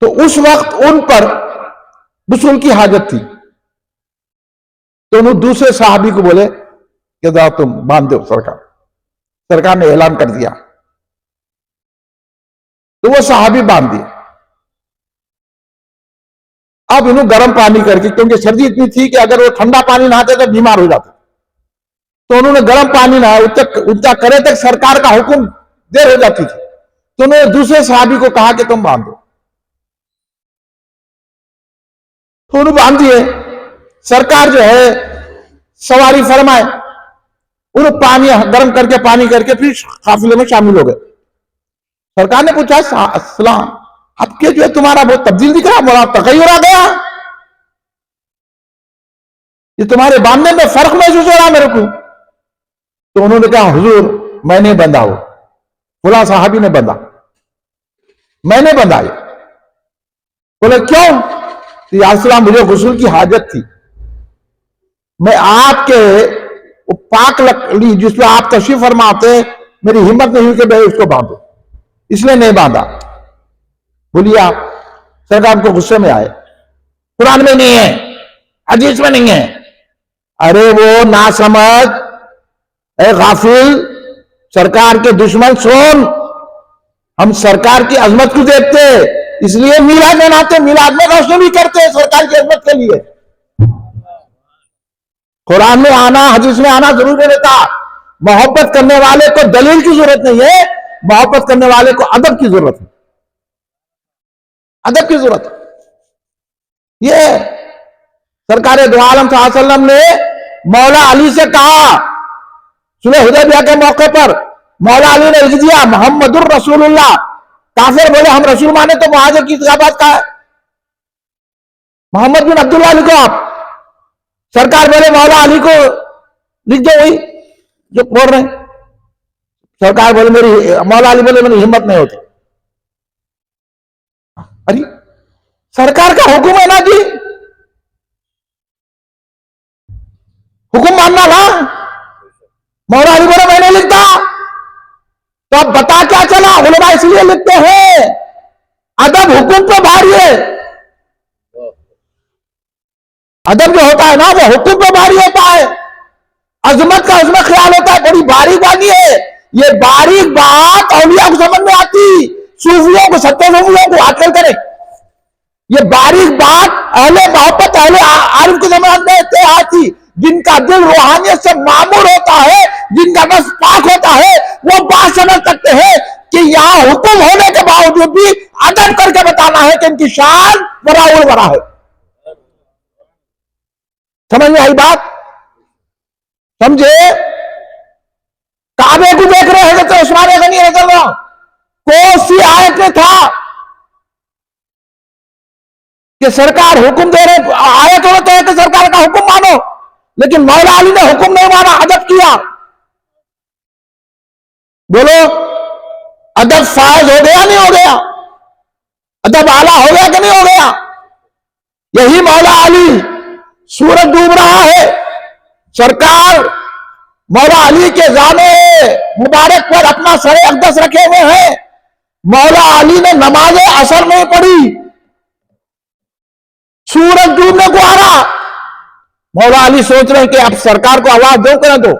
तो उस वक्त उन पर वसूल की हाजत थी, तो उन्होंने दूसरे साहबी को बोले कि जाओ तुम बांध दो। सरकार ने ऐलान कर दिया, तो वो साहबी बांध दिए। अब इन्होंने गर्म पानी करके, क्योंकि सर्दी इतनी थी कि अगर वो ठंडा पानी नहाते तो बीमार हो जाते, तो उन्होंने गर्म पानी नहाया। उतना करे तक सरकार का हुक्म देर हो जाती थी, तो उन्होंने दूसरे साहबी को कहा कि तुम बांध दो। तो उन्होंने बांध दिए। सरकार जो है सवारी फरमाए, उन्होंने पानी गर्म करके पानी करके फिर काफिले में शामिल हो गए। सरकार ने पूछा, अस्सलाम, आपके जो है तुम्हारा बहुत तब्दील दिख रहा, बड़ा तगय्युर आ गया, ये तुम्हारे बांधने में फर्क महसूस हो रहा मेरे को। तो उन्होंने कहा, हुजूर मैंने बंधा, हो फुला साहबी ने बंधा, मैंने बंधा। बोले क्यों? तो या सलाम, मुझे गुस्ल की हाजत थी, मैं आपके पाक लकड़ी जिसमें आप तशरीफ फरमाते, मेरी हिम्मत नहीं हुई कि मैं उसको बांधू, इसलिए नहीं बांधा। बोलिए आप। सरकार को गुस्से में आए, कुरान में नहीं है, हदीस में नहीं है। अरे वो ना समझ, ए गाफिल, सरकार के दुश्मन सुन, हम सरकार की अजमत को देखते, इसलिए मिलाद मनाते, मिलाद में रोशनी भी करते सरकार की अजमत के लिए। कुरान में आना, हदीस में आना जरूरी नहीं था। मोहब्बत करने वाले को दलील की जरूरत नहीं है, मोहब्बत करने वाले को अदब की जरूरत है, अदब की जरूरत है। ये सरकार दो आलम सल्लल्लाहु अलैहि वसल्लम ने मौला अली से कहा, सुलह हुदैबिया के मौके पर मौला अली ने लिख दिया मोहम्मदुर रसूलुल्लाह। काफिर बोले हम रसूल माने, तो मुहाजिर की बात का है, मोहम्मद बिन अब्दुल्लाह लिखो आप। सरकार बोले मौला अली को लिख दो, वही जो बोल रहे हैं। सरकार बोले मौला अली बोले मेरी हिम्मत नहीं होती। अरे सरकार का हुक्म है ना जी, हुक्म मानना ना। मौला अली बोले मैं नहीं लिखता, तो अब बता क्या चला? उलमा इसलिए लिखते हैं, अदब हुक्म पे भारी है। अदब जो होता है ना, वो हुक्म पे भारी होता है, अजमत का उसमें ख्याल होता है, बड़ी बारीक बानी है। ये बारीक बात औलिया को समझ में आती, सूफियों को, सत्य सूफियों को आजकल करे। ये बारीक बात अहले मोहब्बत, अहले आरिफ को समझ में आती, जिनका दिल रूहानियत से मामूर होता है, जिनका बस पाक होता है, वो बात समझ सकते हैं कि यहां हुक्म होने के बावजूद भी अदब करके बताना है कि इनकी शान बराबर बरा है। समझ में आई बात? समझे? काबे को देख रहे हैं तो उस्मान गनी रज़ियल्लाहु, कौन सी आयत में था कि सरकार हुक्म दे रहे? आयत होते हैं कि सरकार का हुक्म मानो, लेकिन मौला अली ने हुक्म नहीं माना, अदब किया। बोलो अदब फायज हो गया नहीं हो गया? अदब आला हो गया कि नहीं हो गया? यही मौला अली, सूरज डूब रहा है, सरकार मौला अली के जाने मुबारक पर अपना सर अक़दस रखे हुए हैं। मौला अली ने नमाज असर नहीं पढ़ी, सूरज डूबने को आ रहा, मौला अली सोच रहे हैं कि अब सरकार को आवाज दो कर दो।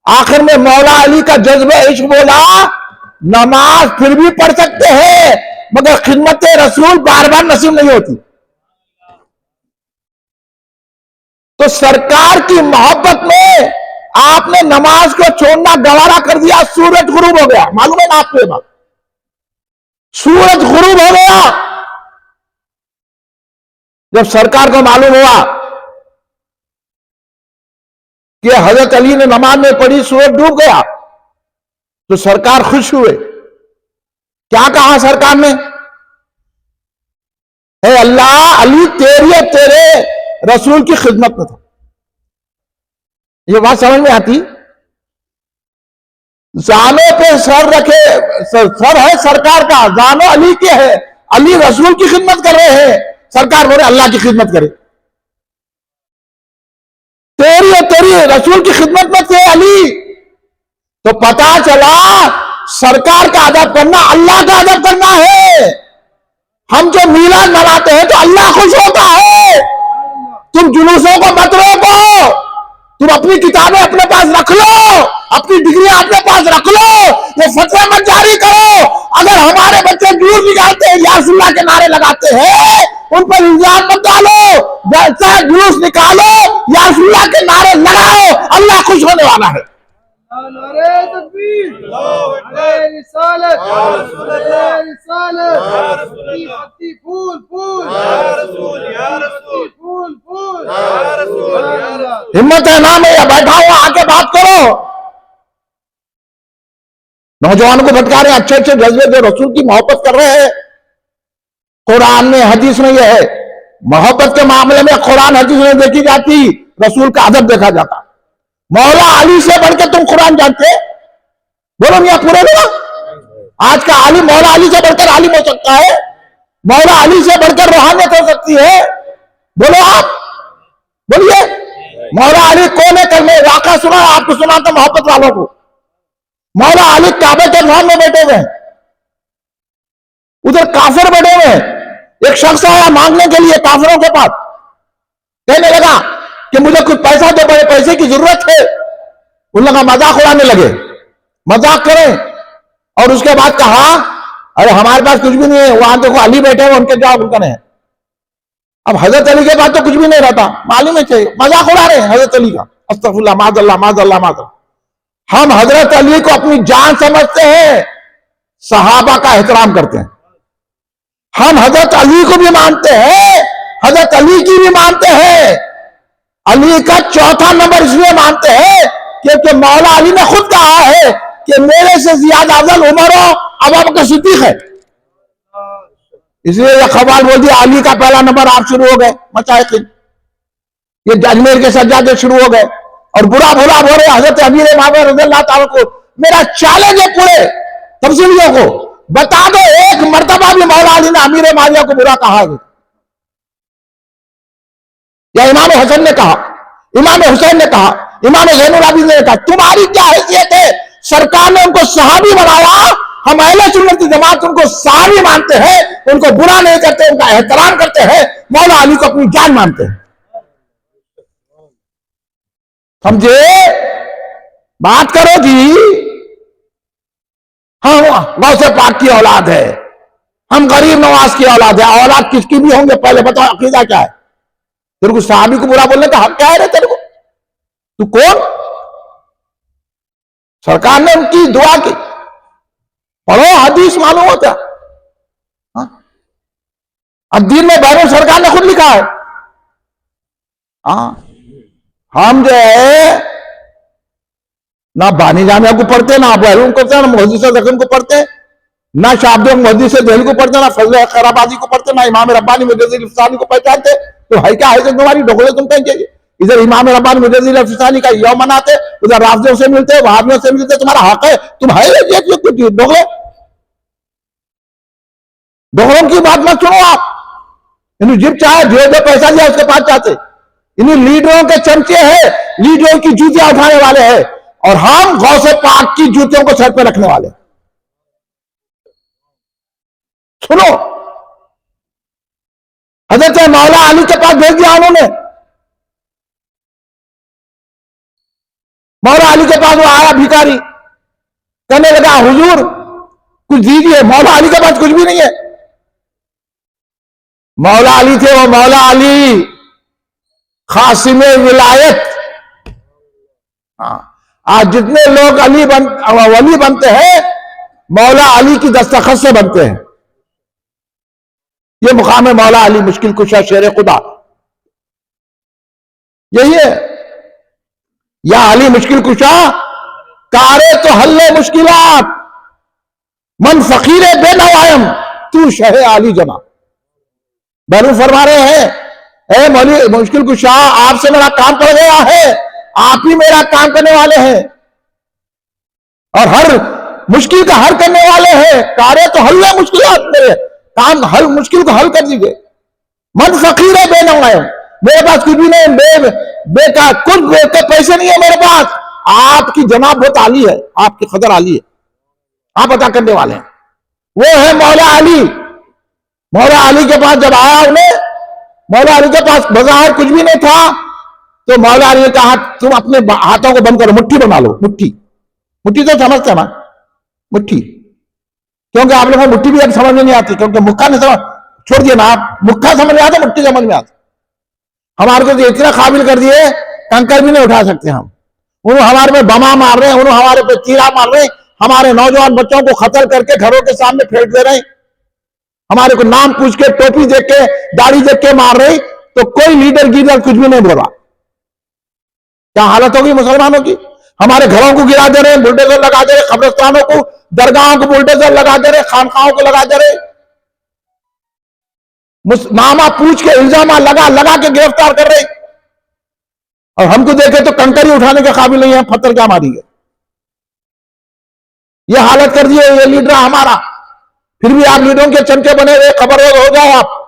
आखिर में मौला अली का जज्बे इश्क बोला, नमाज फिर भी पढ़ सकते हैं, मगर खिदमत रसूल बार बार नसीब नहीं होती। तो सरकार की मोहब्बत में आपने नमाज को छोड़ना गवारा कर दिया, सूरज गुरूब हो गया। मालूम है ना आपको ये बात? सूरज गुरूब हो गया। जब सरकार को मालूम हुआ कि हजरत अली ने नमाज में पढ़ी, सूरज डूब गया, तो सरकार खुश हुए। क्या कहा सरकार ने? हे अल्लाह, अली तेरी और तेरे रसूल की खिदमत में था। ये बात समझ में आती? जानो पे सर रखे, सर है सरकार का, जानो अली के है, अली रसूल की खिदमत कर रहे हैं, सरकार बोले अल्लाह की खिदमत करे। तेरी और तेरी रसूल की खिदमत में थे अली, तो पता चला सरकार का अदब करना अल्लाह का अदब करना है। हम जो मीलाद मनाते हैं तो अल्लाह खुश होता है। तुम जुलूसों को मत रोको, तुम अपनी किताबें अपने पास रख लो, अपनी डिग्रियां अपने पास रख लो, ये फतवा मत जारी करो। अगर हमारे बच्चे जुलूस निकालते हैं, या रसूलुल्लाह के नारे लगाते हैं, उन पर इल्जाम मत डालो, जैसा जुलूस निकालो, या रसूलुल्लाह के नारे लगाओ, अल्लाह खुश होने वाला है। हिम्मत है ना, मैं बैठा हुआ आके बात करो। नौजवानों को भटका रहे हैं, अच्छे अच्छे जज्बे जो रसूल की मोहब्बत कर रहे हैं। कुरान में हदीस में यह है, मोहब्बत के मामले में कुरान हदीस में देखी जाती, रसूल का अदब देखा जाता। मौला अली से बढ़कर तुम कुरान जानते? बोलो मियां पूरे ना। आज का आलिम मौला अली से बढ़कर आलिम हो सकता है, मौला अली से बढ़कर रूहानियत हो सकती है। बोलो आप, बोलिए मौला अली कौन है? कल मैं वाक़ा सुना, आपको सुनाता मोहब्बत वालों को। मौला अली काबे के सामने बैठे हुए, उधर काफिर बैठे हुए। एक शख्स आया मांगने के लिए काफिरों के पास, कहने लगा कि मुझे कुछ पैसा दो, बड़े पैसे की जरूरत है। उन लोग मजाक उड़ाने लगे, मजाक करें, और उसके बाद कहा अरे हमारे पास कुछ भी नहीं है, वहां देखो अली बैठे हुए, उनके जवाब उनका नहीं। अब हजरत अली के पास तो कुछ भी नहीं रहता, मालूम है, चाहिए मजाक उड़ा रहे हैं हजरत अली का। अस्तगफुरुल्लाह, माज़अल्लाह, माज़अल्लाह, माज़अल्लाह। हम हजरत अली को अपनी जान समझते हैं, सहाबा का एहतराम करते हैं। हम हजरत अली को भी मानते हैं, हजरत अली की भी मानते हैं। अली का चौथा नंबर इसलिए मानते हैं क्योंकि मौला अली ने खुद कहा है कि मेरे से ज्यादा अफजल उमर और अबू बकर सिद्दीक है। इसलिए यह खबाल बोल दिया अली का पहला नंबर आप शुरू हो गए मशाइखिन, ये अजमेर के सज्जादे शुरू हो गए और बुरा बुरा बोल रहे हजरत अमीर माविया रज़ियल्लाहु ताला को। मेरा चैलेंज है पूरे तफसीलियों को, बता दो एक मर्तबा भी मौला अली ने अमीर माविया को बुरा कहा है? या इमाम हसन ने कहा, इमाम हुसैन ने कहा, इमाम ज़ैनुल आबिदीन ने कहा? तुम्हारी क्या हैसियत है? सरकार ने उनको सहाबी बनाया, हम अहले सुन्नत की जमात उनको सहाबी मानते हैं, उनको बुरा नहीं करते, उनका एहतराम करते हैं, मौला अली को अपनी जान मानते हैं। समझे? बात करो जी। हम गौसे पाक की औलाद है, हम गरीब नवाज की औलाद है। औलाद किसकी भी होंगे, पहले बताओ अकीदा क्या है? तेरे को सहाबी को बुरा बोलने का हक क्या है रे तेरे को? तू कौन? सरकार ने उनकी दुआ की, पढ़ो हदीस मालूम होता। अब दीन में बैरून सरकार ने खुद लिखा है। हम जो है ना बानी जामिया को पढ़ते, ना बैरून को पढ़ते, ना मुहद्दिस ज़क़न को पढ़ते, ना शाब्द मुहद्दिस दिल्ली को पढ़ते, ना फजल खैराबादी को पढ़ते, ना इमाम रब्बानी मुजद्दिद अफ़सानी को पहचानते। तो है क्या है तुम्हारी ढोकले तुम कहेंगे? इधर इमाम रब्बानी मुजद्दिद अफ़सानी का यौम मनाते, उधर राफ़िदियों से मिलते, वहाबियों से मिलते, तुम्हारा हक है? तुम है ये कुछ ढोकले? ढोकलों की बात मत सुनो आप। इन्हें जिप चाहे जो जो पैसा दिया उसके पास चाहते, इन्हीं लीडरों के चमचे हैं, लीडरों की जूतियां उठाने वाले हैं, और हम गौसे पाक की जूतियों को सर पे रखने वाले। सुनो, हजरत मौला अली के पास भेज दिया उन्होंने। मौला अली के पास वो आया भिखारी, कहने लगा हुजूर कुछ दीजिए। मौला अली के पास कुछ भी नहीं है। मौला अली थे वो मौला अली खासिम विलायत। आज जितने लोग वली बनते हैं, मौला अली की दस्तखत से बनते हैं। ये मुकाम है मौला अली मुश्किल कुशा शेर खुदा, यही है। या अली मुश्किल कुशा कारे तो हल्ले मुश्किलात, मन फकीर बेनवायम तू शहे अली जना। बैरून फरमा रहे हैं, ए मौली मुश्किल कुशा, आपसे मेरा काम पड़ गया है, आप ही मेरा काम करने वाले हैं और हर मुश्किल का हल करने वाले हैं। कारे तो हल है मुश्किलात, मेरे काम हल मुश्किल को हल कर दीजिए। मन फकीर है बेनवायम, मेरे पास कुछ भी नहीं, बेटा कुछ के पैसे नहीं है मेरे पास। आपकी जनाब बहुत आली है, आपकी कदर आली है, आप अदा करने वाले हैं। वो है मौला अली मौला अली के पास जब आया उन्हें, मौला अली के पास बज़ाहिर कुछ भी नहीं था, तो मौला अली ने कहा तुम अपने हाथों को बंद करो, मुट्ठी बना लो। मुट्ठी, मुट्ठी तो समझते ना, मुट्ठी, क्योंकि आप लोगों को मुट्ठी भी अब समझ में नहीं आती, क्योंकि मुक्का नहीं समझ, छोड़ दिया ना आप, मुक्का समझ में आता, मुट्ठी समझ में आता। हमारे को तो इतना काबिल कर दिए, कंकर भी नहीं उठा सकते हम। उन्होंने हमारे पे बमा मार रहे हैं, उन्होंने हमारे पे तीरा मार रहे हैं, हमारे नौजवान बच्चों को कत्ल करके घरों के सामने फेंक दे रहे हैं, हमारे को नाम पूछ के, टोपी देख के, दाढ़ी देख के मार रहे, तो कोई लीडर गीडर कुछ भी नहीं बोला। क्या हालत होगी मुसलमानों की? हमारे घरों को गिरा दे रहे, बुलडोजर लगा दे रहे, कब्रिस्तानों को, दरगाहों को बुलडोजर लगा दे रहे, खानखाओं को लगा दे रहे, नामा पूछ के, इल्जाम लगा लगा के गिरफ्तार कर रहे, और हमको देखे तो कंकर ही उठाने के काबिल नहीं है, पत्थर क्या मारेंगे। ये हालत कर दिए ये लीडर हमारा, फिर भी आप लीडरों के चमचे बने हुए, खबर हो जाए आप।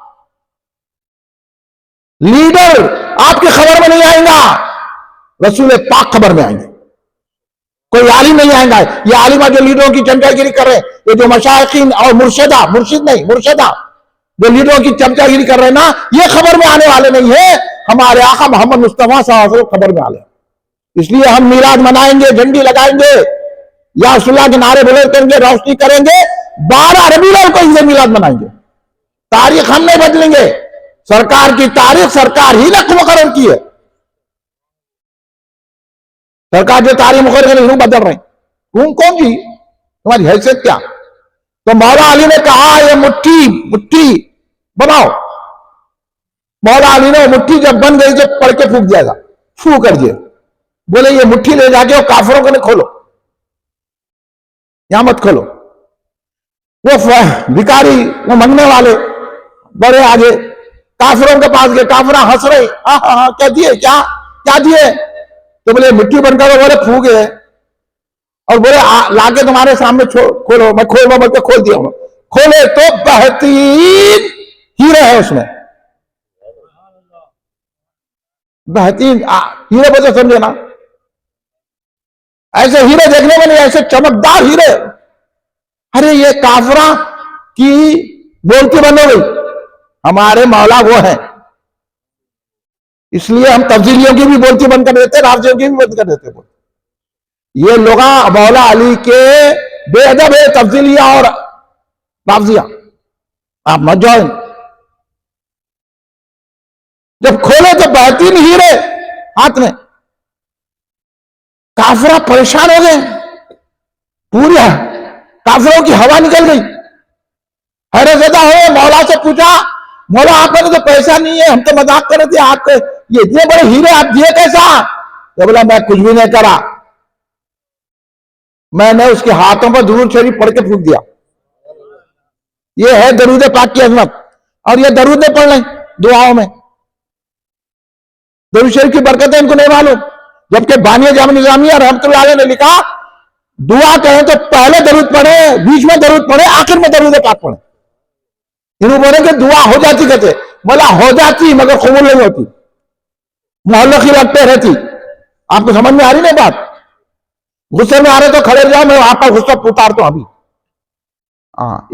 लीडर आपकी खबर में नहीं आएगा, रसूल पाक खबर में आएंगे, कोई आलिम नहीं आएगा। ये आलिमा जो लीडरों की चमचागिरी कर रहे हैं, ये जो मशाइखीन और मुर्शिदा, मुर्शिद नहीं मुर्शिदा, जो लीडरों की चमचागिरी कर रहे हैं ना, ये खबर में आने वाले नहीं है। हमारे आका मोहम्मद मुस्तफा सल्लल्लाहु अलैहि वसल्लम खबर में आले, इसलिए हम मिलाद मनाएंगे, झंडी लगाएंगे, या रसूलुल्लाह के नारे बुलंद करेंगे, रोशनी करेंगे, 12 रबीउल अव्वल को ईद मिलाद मनाएंगे। तारीख हम नहीं बदलेंगे, सरकार की तारीख सरकार ही ने मुकर्रर की है, सरकार जो तारीख मुकर्रर करें क्यों बदल रहे? तुम कौन जी, तुम्हारी हैसियत क्या? तो मौला अली ने कहा ये मुट्ठी, मुट्ठी बनाओ। मौला अली ने मुट्ठी जब बन गई तो पढ़ के फूक दिया, फू कर दिए, बोले ये मुट्ठी ले जाके काफिरों को नहीं खोलो, यहां मत खोलो। वो भिखारी, वो मंगने वाले बड़े आगे काफिरों के पास गए, काफिरा हंस रहे, हाँ क्या दिए, क्या क्या दिए? तो बोले मिट्टी बनकर, बोले फूक है, और बोले लाके तुम्हारे सामने खोलो। मैं बोल के खोल दिया, खोले तो बेहतरीन हीरे है उसमें, बेहतरीन हीरे बोलते समझे ना, ऐसे हीरे देखने में नहीं, ऐसे चमकदार हीरे। अरे ये काफरा की बोलती बन हो गई, हमारे मौला वो है, इसलिए हम तब्दीलियों की भी बोलती बंद कर देते, राफजियों की भी बंद कर देते। ये लोग मौला अली के बेअदब है, तब्दीलिया और राफजिया, आप मत जाओ। जब खोले तो बेहतरीन हीरे हाथ में, काफिरा परेशान हो गए, पूरी काफिरों की हवा निकल गई, हैरतज़दा हो। मौला से पूछा, मौला आपका तो पैसा नहीं है, हम तो मजाक कर रहे थे, आपके ये इतने बड़े हीरे आप दिए कैसा? तो बोला मैं कुछ भी नहीं करा, मैंने उसके हाथों पर दुरूद शरीफ पढ़ के फूंक दिया। ये है दरूद पाक की अजमत, और ये दरूद नहीं पढ़ लें दुआओं में, दरूद शरीफ की बरकतें इनको नहीं मालूम। जबकि बानिया जामा निजामिया रहमतुल्लाह अलैह ने लिखा, दुआ कहें तो पहले दरूद पढ़े, बीच में दरूद पढ़े, आखिर में दरूद पाक पढ़े। इन्होंने बोले कि दुआ हो जाती, कहते बोला हो जाती मगर कबूल नहीं होती, मोहल्ले की लगते रहती। आपको समझ में आ रही नहीं बात? गुस्से में आ रहे तो खड़े जाओ, मैं आपका गुस्सा उतारता हूं अभी।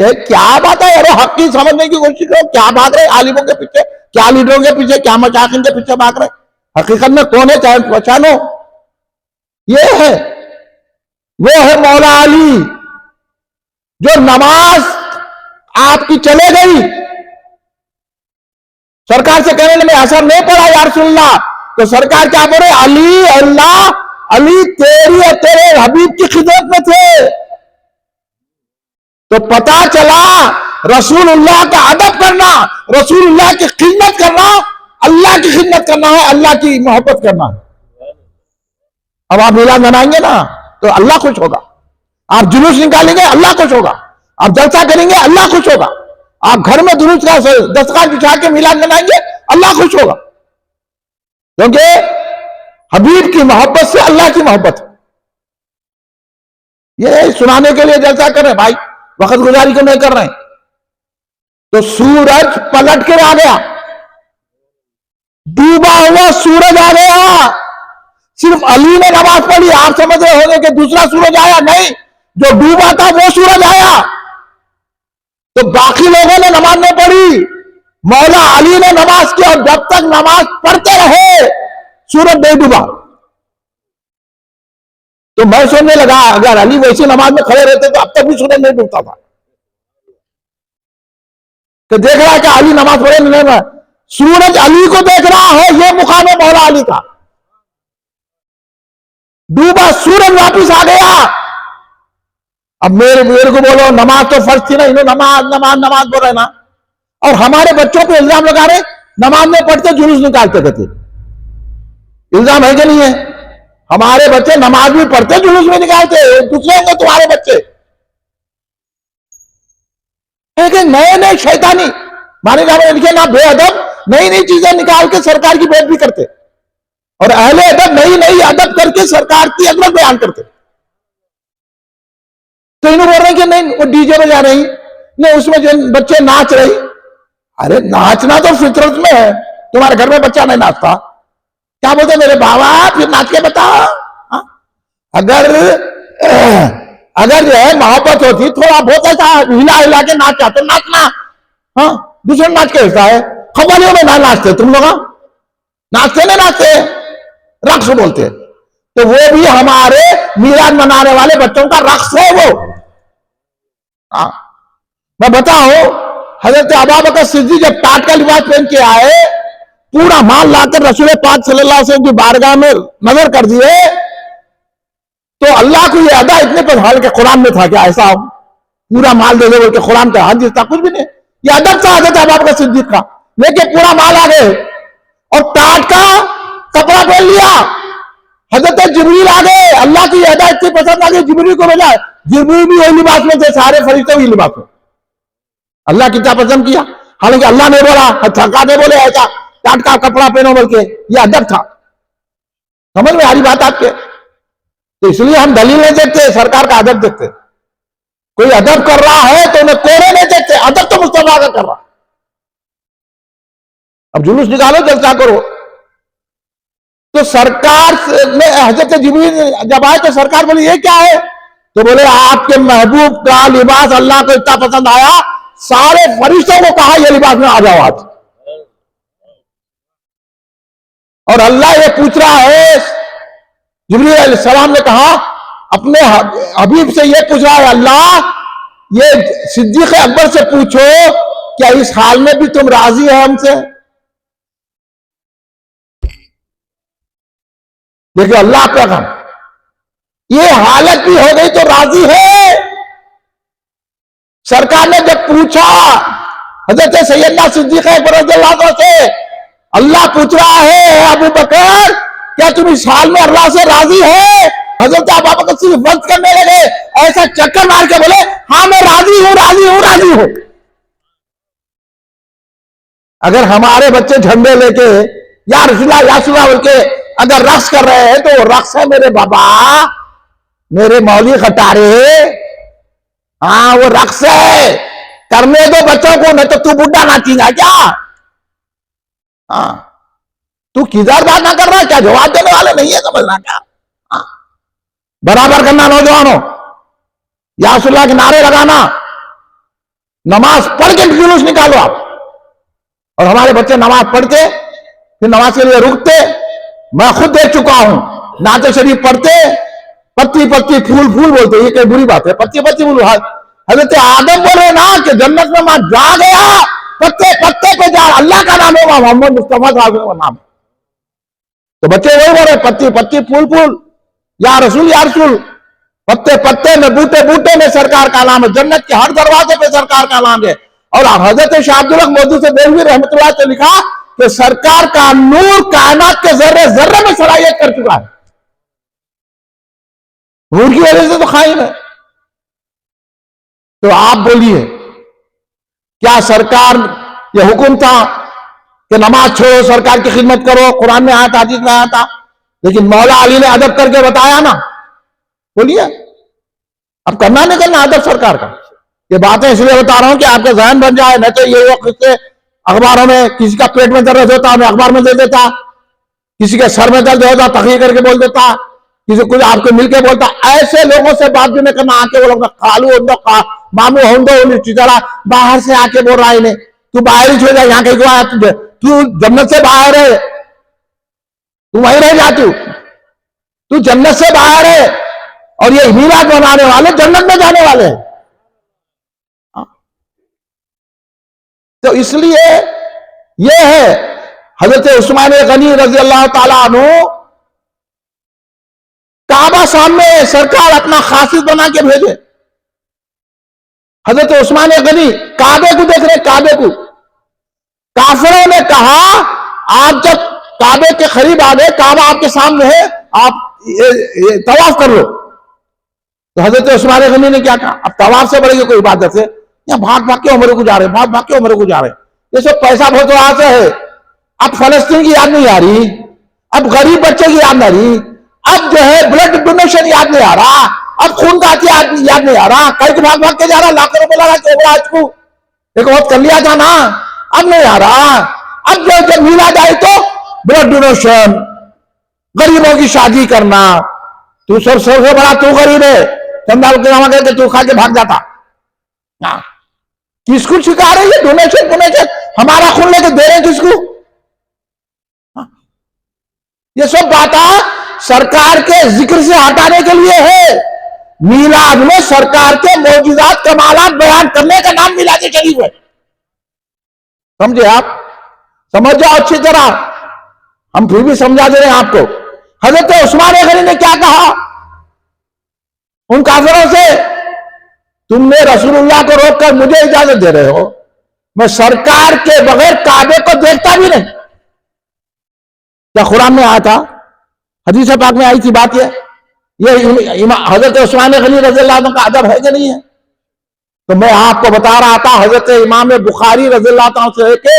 ये क्या बात है? अरे हक की समझने की कोशिश करो, क्या भाग रहे आलिमों के पीछे, क्या लीडरों के पीछे, क्या मशाइखीन के पीछे भाग रहे? हकीकत में कौन है चाहे पहचानो। ये है, वो है मौला अली, जो नमाज आपकी चले गई, सरकार से कहने में असर नहीं पड़ा या रसूलल्लाह, तो सरकार क्या बोले, अली अल्लाह, अली तेरी और तेरे हबीब की खिदमत में थे। तो पता चला रसूलुल्लाह का अदब करना, रसूलुल्लाह की खिदमत करना, अल्लाह की खिदमत करना है, अल्लाह की मोहब्बत करना है। अब आप मिलाद मनाएंगे ना तो अल्लाह खुश होगा, आप जुलूस निकालेंगे अल्लाह खुश होगा, आप जलसा करेंगे अल्लाह खुश होगा, आप घर में दुरूद का दस्तरखान बिछा के मिलाद मनाएंगे अल्लाह खुश होगा, क्योंकि हबीब की मोहब्बत से अल्लाह की मोहब्बत। ये सुनाने के लिए जलसा कर रहे भाई, वक्त गुजारी को नहीं कर रहे। तो सूरज पलट कर आ गया, डूबा हुआ सूरज आ गया, सिर्फ अली ने नमाज पढ़ी। आप समझ रहे होंगे कि दूसरा सूरज आया, नहीं, जो डूबा था वो सूरज आया। तो बाकी लोगों ने नमाज नहीं पढ़ी, मौला अली ने नमाज की, और जब तक नमाज पढ़ते रहे सूरज नहीं डूबा। तो मैं सोचने लगा अगर अली वैसी नमाज में खड़े रहते तो अब तक भी सूरज नहीं डूबता था। तो देख रहा है कि अली नमाज पढ़े नहीं, सूरज अली को देख रहा है, ये मुकाम है मौला अली का। डूबा सूरज वापिस आ गया। अब मेरे को बोलो नमाज तो फर्ज थी ना, इन्होंने नमाज नमाज नमाज बोल रहे ना, और हमारे बच्चों पे इल्जाम लगा रहे नमाज में पढ़ते जुलूस निकालते कहते। इल्जाम है कि नहीं है? हमारे बच्चे नमाज भी पढ़ते जुलूस में निकालते, दूसरे होंगे तुम्हारे बच्चे नए नए शैतानी माने जाने लिखे ना बेअदब नई नई चीजें निकाल के सरकार की बेइज्जती करते, और अहले अदब नई नई अदब करके सरकार की अदब बयान करते। तो इन्हों बोल रहे हैं कि नहीं वो डीजे बजा रही, नहीं उसमें जो बच्चे नाच रही। अरे नाचना तो फितरत में है, तुम्हारे घर में बच्चा नहीं नाचता, क्या बोलते मेरे बाबा फिर नाच के बता। अगर जो है मोहब्बत होती थोड़ा बहुत ऐसा हिला हिला के नाचा तो नाचना, हाँ दूसरे नाच के हिस्सा है। खवालियों में ना नाचते तुम लोग, नाचते नहीं नाचते, रक्स बोलते। तो वो भी हमारे मीराद मनाने वाले बच्चों का रक्स है वो। मैं बताऊं हजरत अबू बकर सिद्दीक जब टाट का लिबास पहन के आए, पूरा माल लाकर रसूल पाक सल्लल्लाहु अलैहि वसल्लम की बारगाह में नजर कर दिए, तो अल्लाह को ये अदा इतने पर हाल के कुरान में था क्या ऐसा पूरा माल दे दे बोल के कुरान का हाथ था? कुछ भी नहीं, ये अदब था हजरत अबू बकर सिद्दीक का। लेके पूरा माल आ गए और टाट का कपड़ा पहन लिया। हजरत जिब्रील आ गए, अल्लाह की अदा इतनी पसंद आ गई, जिब्रील को भेजा। जिब्रील भी वही लिबास में थे, सारे फरिश्ते वही लिबास में। अल्लाह कितना पसंद किया, हालांकि अल्लाह ने बोला, थका ने बोले ऐसा टाट का कपड़ा पहनो बोल के, ये अदब था। समझ में आ रही बात आपके? तो इसलिए हम दलील नहीं देखते, सरकार का अदब देखते। कोई अदब कर रहा है तो उन्हें कोरे नहीं देखते, अदब तो मुस्तफा का कर रहा। अब जुलूस निकालो, जलसा करो। तो सरकार ने हजरत जिब्रील जब आए तो सरकार बोली ये क्या है? तो बोले आपके महबूब का लिबास अल्लाह को इतना पसंद आया, सारे फरिश्तों को कहा ये लिबास में आ जाओ आज। और अल्लाह ये पूछ रहा है, जिब्रील अलैहिस्सलाम ने कहा अपने हबीब से ये पूछ रहा है, अल्लाह ये सिद्दीक अकबर से पूछो क्या इस हाल में भी तुम राजी है हमसे? देखिए अल्लाह का काम, ये हालत भी हो गई तो राजी है। सरकार ने जब पूछा हजरत सैयदना सिद्दीक अकबर रज़ियल्लाहु अन्हु से, अल्लाह पूछ रहा है अबू बकर क्या तुम इस हाल में अल्लाह से राजी है? हजरत अबू बकर सिर्फ वर्द करने लगे, ऐसा चक्कर मार के बोले हाँ मैं राजी हूं राजी हूं राजी हूं। अगर हमारे बच्चे झंडे लेके या रसूलुल्लाह बोल के अगर रक्स कर रहे हैं तो वो रक्स है मेरे बाबा, मेरे मौली खटारे, हाँ वो रक्स है, करने दो बच्चों को, नहीं तो तू बुढ़ा नाचेगा क्या? हाँ तू किधर बात ना कर रहा है क्या? जवाब देने वाले नहीं है, समझना क्या? हाँ बराबर करना नौजवानों, या रसूलुल्लाह के नारे लगाना, नमाज पढ़ के जुलूस निकालो आप। और हमारे बच्चे नमाज पढ़ते फिर नमाज के लिए रुकते, मैं खुद देख चुका हूं, नाते शरीफ पढ़ते पत्ती पत्ती फूल फूल बोलते, ये कोई बुरी बात है? पत्ती पत्ती फूल, हजरत आदम बोल रहे ना कि जन्नत में मैं जा गया, पत्ते पत्ते पे जा, अल्लाह का नाम है, मोहम्मद मुस्तफा साहब का नाम है। तो बच्चे वही बोल रहे पत्ती पत्ती फूल फूल, या रसूल, पत्ते पत्ते में बूटे बूटे में सरकार का नाम है, जन्नत के हर दरवाजे पे सरकार का नाम है। और हजरत शाह अब्दुल हक मौदूदी से देवी रहमतुल्लाह से लिखा कि सरकार का नूर कायनात के जर्रे जर्रे में सरायत कर चुका है, नूर की वजह से तो कायम है। तो आप बोलिए क्या सरकार ये हुक्म था कि नमाज छोड़ो सरकार की खिदमत करो? कुरान में आया था, हदीस में आया था, लेकिन मौला अली ने अदब करके बताया ना। बोलिए अब करना नहीं करना अदब सरकार का? ये बातें इसलिए बता रहा हूं कि आपका जहन बन जाए, नहीं तो ये वो किससे अखबारों में किसी का पेट में दर्द होता मैं अखबार में दे देता, किसी के सर में दर्द होता तकरीर करके बोल देता, किसी कुछ आपको मिलके बोलता। ऐसे लोगों से बात भी नहीं करना, आके वो लोग खालू मामू होंदो चला बाहर से आके बोल रहा है इन्हें, तू बाहर ही छोड़ जा, यहाँ कहीं को आया तुझे, तू जन्नत से बाहर है, तू वहीं रह जा, तू जन्नत से बाहर है, और ये मीरात बनाने वाले जन्नत में जाने वाले हैं। तो इसलिए ये है हजरत उस्मान गनी रजी अल्लाह ताला अन्हु, काबा सामने सरकार अपना खासिद बना के भेजे। हजरत उस्मान गनी काबे को देख रहे, काबे को। काफिरों ने कहा आप जब काबे के करीब आ गए, काबा आपके सामने है, आप ये तवाफ कर लो। तो हजरत उस्मान गनी ने क्या कहा, अब तवाफ से बढ़ेगी कोई इबादत है, या भाग भाग के उम्र को जा रहे, भाग भाग के उम्र को जा रहे, ये सब पैसा बहुत वहां से है। अब फलस्तीन की याद नहीं आ रही, अब गरीब बच्चे की याद नहीं आ रही, अब जो है ब्लड डोनेशन याद नहीं आ रहा, अब खून का याद नहीं आ रहा, कई को भाग भाग के जा रहा, लाखों रुपए लगा के आज को एक वक्त कर लिया था ना, अब नहीं आ रहा। अब जब मिलाद आई तो ब्लड डोनेशन, गरीबों की शादी करना, तू सबसे बड़ा तू गरीब है, चंदा के तू खा के भाग जाता। किसको सिखा रहे हैं डोनेशन, हमारा खून लेके दे रहे किसको? ये सब बातें सरकार के जिक्र से हटाने के लिए है। मिलाद में सरकार के मौजूदात कमालात बयान करने का नाम मिलाद शरीफ है। समझे आप? समझ जाओ अच्छी तरह, हम फिर भी समझा दे रहे हैं आपको। हजरत उस्मान गनी ने क्या कहा उन काफिरों से, तुमने रसूलुल्लाह को रोककर मुझे इजाजत दे रहे हो, मैं सरकार के बगैर काबे को देखता भी नहीं। क्या कुरान में आया था, हदीस पाक में आई थी बात? ये हजरत उस्मान गनी रज़ी अल्लाह अन्हु का अदब है कि नहीं है? तो मैं आपको बता रहा था, हजरत इमाम बुखारी रज़ी अल्लाह अन्हु से लेके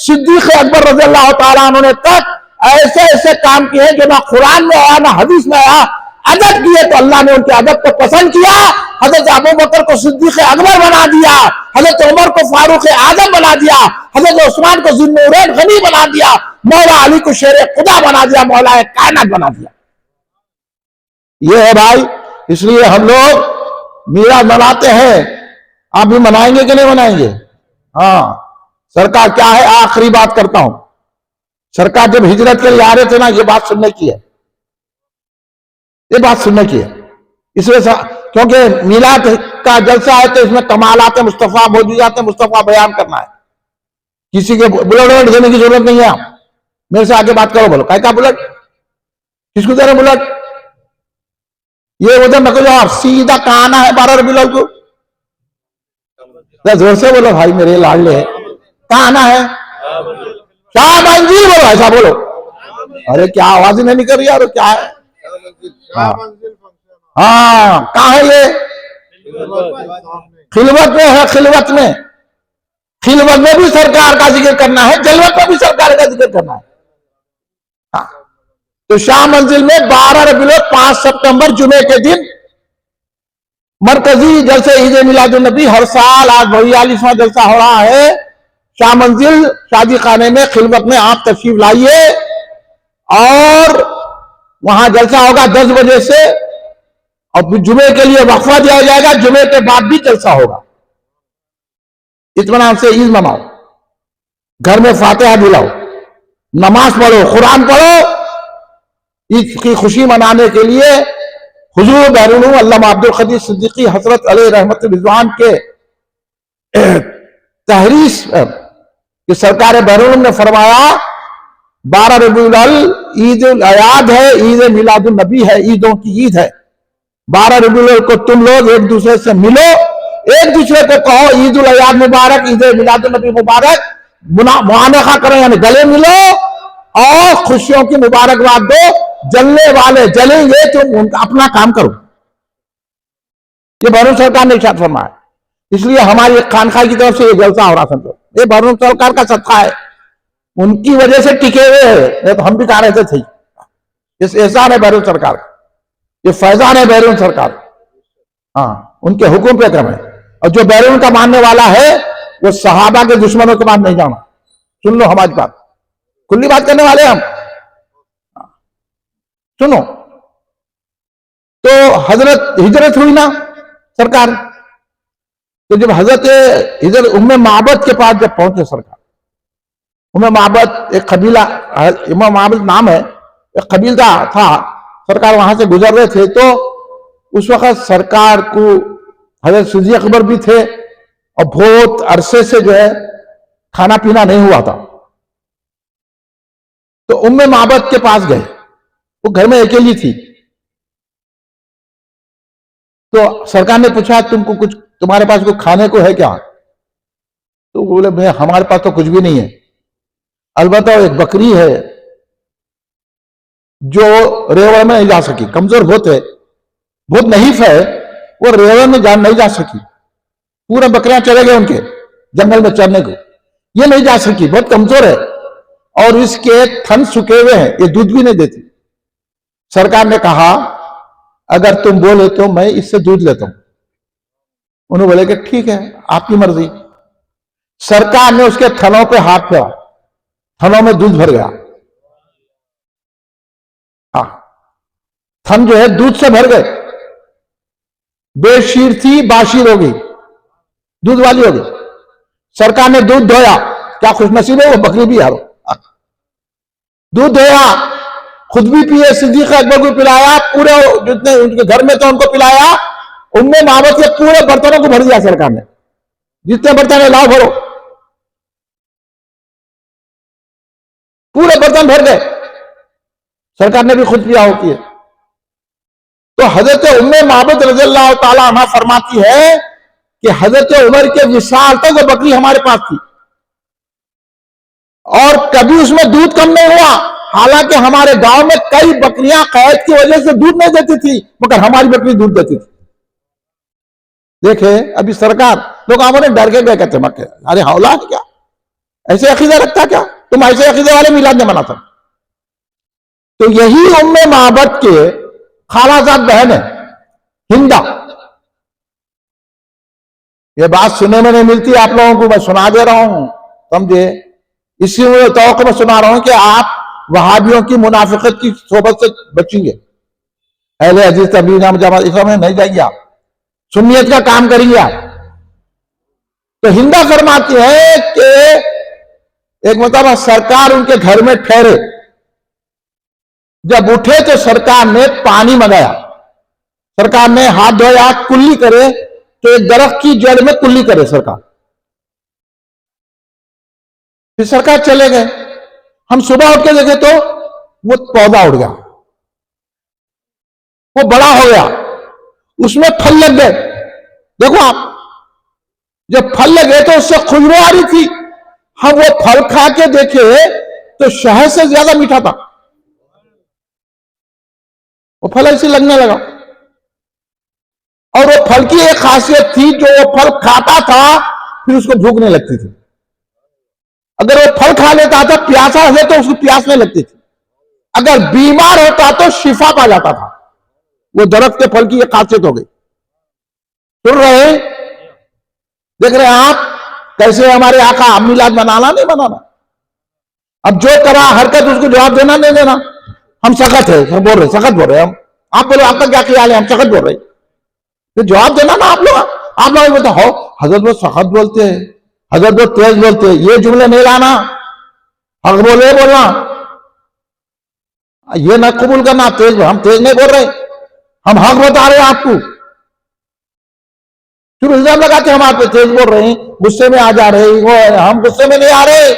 सिद्दीक़ अकबर रज़ी अल्लाह तआला अन्हु ने तक ऐसे ऐसे काम किए जो ना कुरान में आया ना हदीस में आया, अदब किए तो अल्लाह ने उनके अदब को पसंद किया। हजरत अबू बकर को सिद्दीक़ अकबर बना दिया, हजरत उमर को फारूक आजम बना दिया, हजरत उस्मान को ज़ुन्नूरैन गनी बना दिया, मौला अली को शेर खुदा बना दिया, मौला कायनात बना दिया। ये है भाई, इसलिए हम लोग मीराद मनाते हैं। आप भी मनाएंगे कि नहीं मनाएंगे? हाँ, सरकार क्या है, आखिरी बात करता हूं, सरकार जब हिजरत के लिए आ रहे थे ना, ये बात सुनने की है, ये बात सुनने की है। इसलिए क्योंकि मिलाद का जलसा है तो इसमें कमालात मुस्तफा, मौजूदात मुस्तफा बयान करना है। किसी के बुलेट देने की जरूरत नहीं है। आप मेरे से आगे बात करो, बोलो क्या बुलेट, किसको दे रहे बुलेट? ये उधर नको जाओ, सीधा कहाँ आना है 12 रबीउल अव्वल को? जोर से बोलो भाई मेरे लाडले, कहाँ आना है? शाह मंजिल बोलो, ऐसा बोलो। अरे क्या आवाज ही नहीं निकल रही यार, क्या है? हाँ, कहाँ है ये? खिलवत में है, खिलवत में। खिलवत में भी सरकार का जिक्र करना है, जलवत में भी सरकार का जिक्र करना है। हाँ, तो शाह मंजिल में 12 रबीउल अव्वल 5 सितंबर जुमे के दिन मरकजी जलसे ईद मिलादुन नबी, हर साल आज 42वां जलसा हो रहा है। शाह मंजिल शादी खाने में खिलवत में आप तशरीफ लाइए और वहां जलसा होगा 10 बजे से, और जुमे के लिए वक्फा दिया जाएगा, जुमे के बाद भी जलसा होगा। इत्मीनान से ईद मनाओ, घर में फातिहा दिलाओ, नमाज पढ़ो, कुरान पढ़ो। ईद की खुशी मनाने के लिए हुजूर बैरून अल्लामा अब्दुल कदीर सिद्दीकी हजरत अलैहि रहमत रिजवान के तहरीस कि सरकार बैरून ने फरमाया 12 रबीउल अव्वल ईद उल अयाद है, ईद मिलादुन नबी है, ईदों की ईद है। 12 रबीउल अव्वल को तुम लोग एक दूसरे से मिलो, एक दूसरे को कहो ईद उल अयाद मुबारक, ईद मिलादुन नबी मुबारक, मुआनका करो यानी गले मिलो और खुशियों की मुबारकबाद दो। जलने वाले जलेंगे, तुम उनका अपना काम करो। ये बैरून सरकार ने इरशाद फरमाया। इसलिए हमारी खानखा की तरफ से ये जलसा हो रहा समझो, ये बैरून सरकार का सदका है, उनकी वजह से टिके हुए हैं, तो हम भी कहा रहते थे। इस एहसान है बैरून सरकार का, ये फैजान है बैरून सरकार। हाँ, उनके हुक्म पे क्रम है। और जो बैरून का मानने वाला है वो सहाबा के दुश्मनों के बात नहीं जाना। सुन लो हमारी बात, खुली बात करने वाले हम, सुनो। तो हजरत हिजरत हुई ना सरकार, तो जब हजरत इधर उम्मे माबद के पास जब पहुंचे सरकार, उम्मे माबद एक कबीला, उम्मे माबद नाम है, एक कबीला था, सरकार वहां से गुजर रहे थे, तो उस वक्त सरकार को हजरत सिद्दीक़ अकबर भी थे और बहुत अरसे से जो है खाना पीना नहीं हुआ था। तो उम्मे माबद के पास गए, वो घर में अकेली थी। तो सरकार ने पूछा तुमको कुछ, तुम्हारे पास कुछ खाने को है क्या? तो बोले मैं हमारे पास तो कुछ भी नहीं है, अलबत्ता एक बकरी है जो रेवड़ में नहीं जा सकी, कमजोर बहुत है, बहुत नहीफ है, वो रेवड़ में नहीं जा सकी। पूरा बकरियां चले गए उनके जंगल में चरने को, ये नहीं जा सकी, बहुत कमजोर है और इसके थन सूखे हुए हैं, ये दूध भी नहीं देती। सरकार ने कहा अगर तुम बोले तो मैं इससे दूध लेता हूं। उन्होंने बोले कि ठीक है आपकी मर्जी। सरकार ने उसके थनों पे हाथ फेरा, थनों में दूध भर गया। हाँ, थन जो है दूध से भर गए। बेशीर थी बाशीर हो गई, दूध वाली हो गई। सरकार ने दूध धोया, क्या खुशनसीब है वो बकरी भी यारो, दूध धोया, खुद भी पिए, सिद्दीक़ अकबर को पिलाया, पूरे जितने उनके घर में तो उनको पिलाया। उम्मे माबद के पूरे बर्तनों को भर दिया सरकार ने, जितने बर्तन है लाओ भरो, पूरे बर्तन भर गए। सरकार ने भी खुद पिया होती है। तो हजरत उम्मे माबद रज़ियल्लाहु ताला अन्हा फरमाती है कि हजरत उमर के विशाल तक वो बकरी हमारे पास थी और कभी उसमें दूध कम नहीं हुआ। हालांकि हमारे गांव में कई बकरियां कैद की वजह से दूध नहीं देती थी, मगर हमारी बकरी दूध देती थी। देखे अभी सरकार, लोग हमने डर के गए, कहते मक्के अरे हौला है क्या, ऐसे अकीदा रखता क्या, तुम ऐसे अकीदे वाले मिलाद नहीं मनाता। तो यही उम्मे माबद के खालाजाद बहन है हिंदा। ये बात सुनने में नहीं मिलती आप लोगों को, मैं सुना दे रहा हूं, समझे। इसी तौक़ में सुना रहा हूं कि आप वहाबियों की मुनाफिकत की सोबत से बचेंगे। अहले हदीस तबलीग जमात इस्लाम में नहीं जाएंगे आप, सुन्नियत का काम करेंगे आप। तो हिंदा फरमाती है कि एक मतलब सरकार उनके घर में ठहरे, जब उठे तो सरकार ने पानी मंगाया, सरकार ने हाथ धोया, कुल्ली करे तो एक दरख्त की जड़ में कुल्ली करे सरकार, फिर सरकार चले गए। हम सुबह उठ के देखे तो वो पौधा उड़ गया, वो बड़ा हो गया, उसमें फल लग गए। देखो आप, जब फल लगे तो उससे खुशबू आ रही थी। हम वो फल खा के देखे तो शहद से ज्यादा मीठा था, वो फल ऐसे लगने लगा। और वो फल की एक खासियत थी, जो वो फल खाता था फिर उसको भूख नहीं लगती थी। अगर वो फल खा लेता था प्यासा है तो उसको प्यास नहीं लगती थी। अगर बीमार होता तो शिफा पा जाता था। वो दरख्त के फल की एक खासियत हो गई। सुन रहे, देख रहे हैं आप कैसे हमारे आका मिलाद मनाना नहीं मनाना। अब जो करा हरकत उसको जवाब देना नहीं देना। हम सख्त है, हम बोल रहे सख्त बोल रहे हम, आप बोलो आपका क्या ख्याल है, हम सख्त बोल रहे, तो जवाब देना ना आप लोग। आप लोग बोलते हो हजरत वो सख्त बोलते हैं, हजरत वो तेज बोलते हैं, ये जुमले नहीं लाना। हक बोले बोलना, ये ना कबूल करना तेज, हम तेज नहीं बोल रहे, हम हक बता रहे हैं आपको। फिर इल्जाम लगाते हम आप पे तेज बोल रहे हैं, गुस्से में आ जा रहे हैं। हम गुस्से में नहीं आ रहे,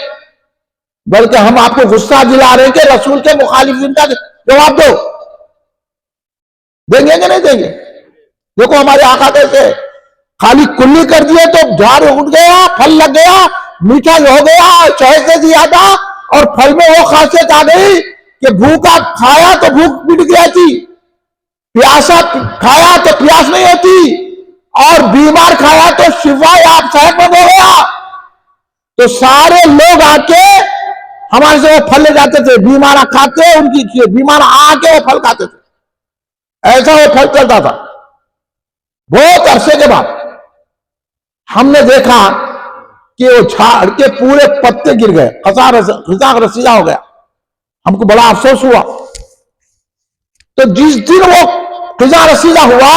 बल्कि हम आपको गुस्सा दिला रहे हैं कि रसूल के मुखालिफिन का जवाब दो। देंगे कि नहीं देंगे? देखो हमारे आका कैसे खाली कुल्ली कर दिए तो झाड़ उठ गया, फल लग गया, मीठा हो गया शहद से ज्यादा, और फल में वो खासियत आ गई कि भूखा खाया तो भूख मिट गई थी, प्यासा खाया तो प्यास नहीं होती, और बीमार खाया तो शिफा आप सेहतमंद हो गया। तो सारे लोग आके हमारे से वो फल ले जाते थे, बीमार खाते, उनकी बीमार आके वो फल खाते थे। ऐसा वो फल चलता था। बहुत अरसे के बाद हमने देखा कि वो झाड़ के पूरे पत्ते गिर गए, खिसाक रसीदा हो गया। हमको बड़ा अफसोस हुआ। तो जिस दिन वो खिसा रसीदा हुआ,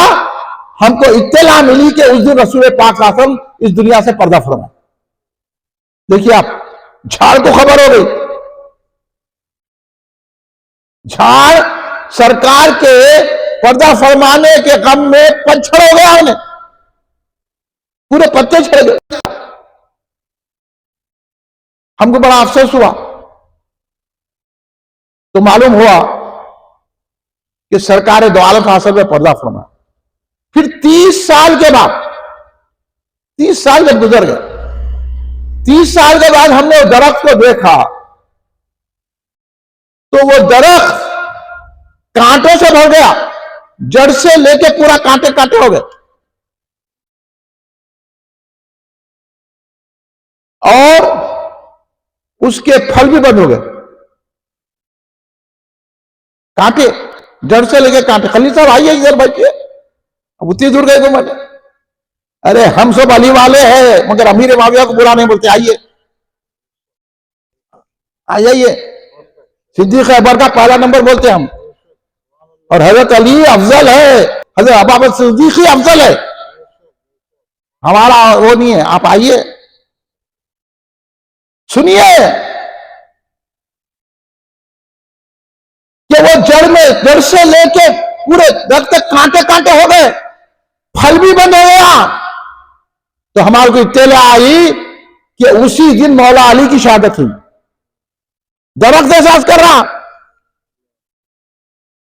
हमको इत्तला मिली कि उस दिन रसूल पाक सल्लल्लाहु अलैहि वसल्लम इस दुनिया से पर्दा फरमाए। देखिए आप, झाड़ को खबर हो गई, झाड़ सरकार के पर्दा फरमाने के गम में पतझड़ हो गया, उन्हें पूरे पत्ते झड़ गए। हमको बड़ा अफसोस हुआ, तो मालूम हुआ कि सरकार दो आलम हासिल में पर्दा फरमाया। फिर 30 साल के बाद, 30 साल जब गुजर गए, 30 साल के बाद हमने उस दरख्त को देखा तो वो दरख्त कांटों से भर गया, जड़ से लेके पूरा कांटे कांटे हो गए, और उसके फल भी बंद हो गए। कांटे, जड़ से लेके कांटे। खलील साहब आइए इधर बैठिए, अब उतनी दूर गए घूमने। अरे हम सब अली वाले हैं, मगर अमीर माविया को बुरा नहीं बोलते। आइए आइए, सिद्दीक अकबर का पहला नंबर बोलते हैं हम, और हजरत अली अफजल है, हजरत अबू बकर सिद्दीक ही अफजल है, हमारा वो नहीं है। आप आइए, सुनिए कि वो जड़ से लेके पूरे दरख्त तक कांटे कांटे हो गए, फल भी बंद हो गया। तो हमारे को इत्तला आई कि उसी दिन मौला अली की शहादत हुई। दरख्त एहसास कर रहा,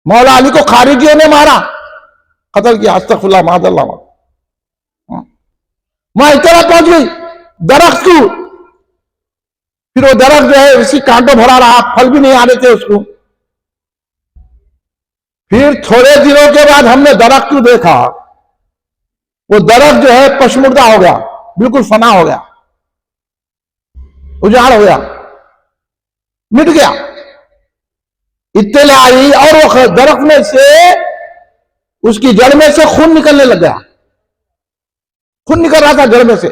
मौला अली को खारिजियों ने मारा, कत्ल किया। अस्तगफिरुल्लाह मादल्ला, मैं इतना पहुंच गई दरख्त को। फिर वो दरख्त जो है उसी कांटों भरा रहा, फल भी नहीं आ रहे थे उसको। फिर थोड़े दिनों के बाद हमने दरख्त को देखा, वो दरख्त जो है पशमुर्दा हो गया, बिल्कुल फना हो गया, उजाड़ हो गया, मिट गया। इत्तला आई, और वो दरख्त में से, उसकी जड़ में से खून निकलने लग गया। खून निकल रहा था जड़ में से,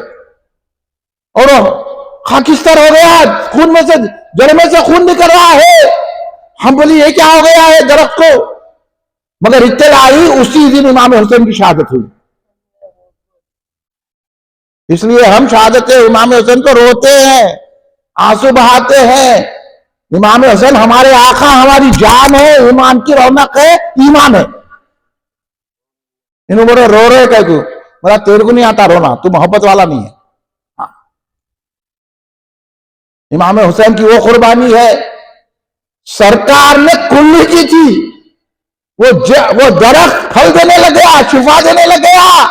और खाकिस्तान हो गया, खून में से, जड़ में से खून निकल रहा है। हम बोली ये क्या हो गया है दरख्त को? मगर इत्तला आई उसी दिन इमाम हुसैन की शहादत हुई। इसलिए हम शहादत इमाम हुसैन को रोते हैं, आंसू बहाते हैं। इमाम हुसैन हमारे आका, हमारी जान है, ईमान की रौनक है, ईमान है। इन बोले रो रहे कह तू, बोला तेरे को नहीं आता रोना, तू मोहब्बत वाला नहीं है। इमाम हुसैन की वो कुर्बानी है, सरकार ने कुल्ली की थी, वो दरख्त फल देने लग गया, शिफा देने लग गया।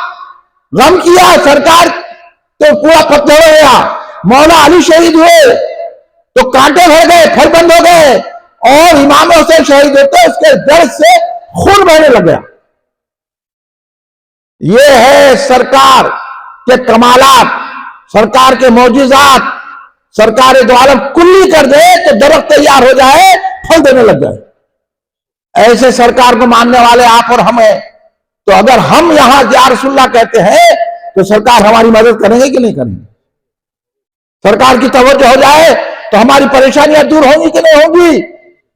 गम किया सरकार तो पूरा पत्थर हो गया। मौला अली शहीद हुए तो कांटे भर गए, फल बंद हो गए, और इमाम हुसैन शहीद होते उसके जड़ से खून बहने लग गया। ये है सरकार के कमालात, सरकार के मौजिजात। सरकार दो आलम कुल्ली कर दे तो दरख्त तैयार हो जाए, फल देने लग जाए। ऐसे सरकार को मानने वाले आप और हम हैं। तो अगर हम यहां या रसूलुल्लाह कहते हैं तो सरकार हमारी मदद करेंगे कि नहीं करेंगे? सरकार की तवज्जो हो जाए तो हमारी परेशानियां दूर होंगी कि नहीं होंगी?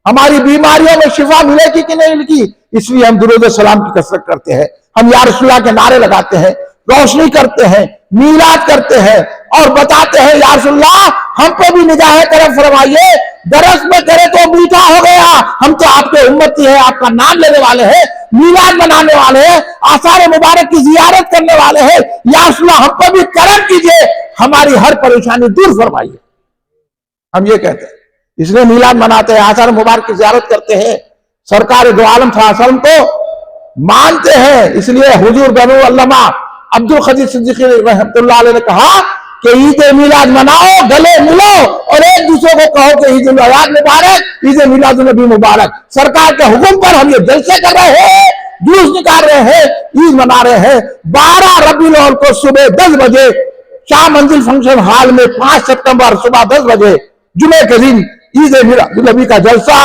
हमारी बीमारियों में शिफा मिलेगी कि नहीं मिलेगी? इसलिए हम दुरूद सलाम की कसरत करते हैं, हम या रसूलुल्लाह के नारे लगाते हैं, रोशनी करते हैं, मीलाद करते हैं, और बताते हैं या रसूलुल्लाह हम पे भी निगाह करम फरमाइए। दरस में करे तो मीठा हो गया, हम तो आपके उम्मती हैं, आपका नाम लेने वाले हैं, मीलाद मनाने वाले हैं, आसार मुबारक की जियारत करने वाले हैं। या रसूलुल्लाह हम पे भी करम कीजिए, हमारी हर परेशानी दूर फरमाइए। हम ये कहते हैं, इसलिए मीलाद मनाते हैं, आसार मुबारक की जियारत करते हैं, सरकार दो आलम सल्लल्लाहु अलैहि वसल्लम को मानते हैं। इसलिए हुजूर बनु अल्लामा अब्दुल खदीर सिद्दीकी रहमतुल्लाह अलैह ने कहा कि ईद मिलाद मनाओ, गले मिलो, और एक दूसरे को कहो कि ईद मिलाद मुबारक, ईद मिलाद नबी मुबारक। सरकार के हुक्म पर हम ये जलसे कर रहे हैं, जुलूस निकाल रहे हैं, ईद मना रहे हैं। 12 रबीउल अव्वल को सुबह 10 बजे शाह मंजिल फंक्शन हॉल में 5 सितंबर सुबह 10 बजे जुमे के दिन ईद मिलाद नबी का जलसा।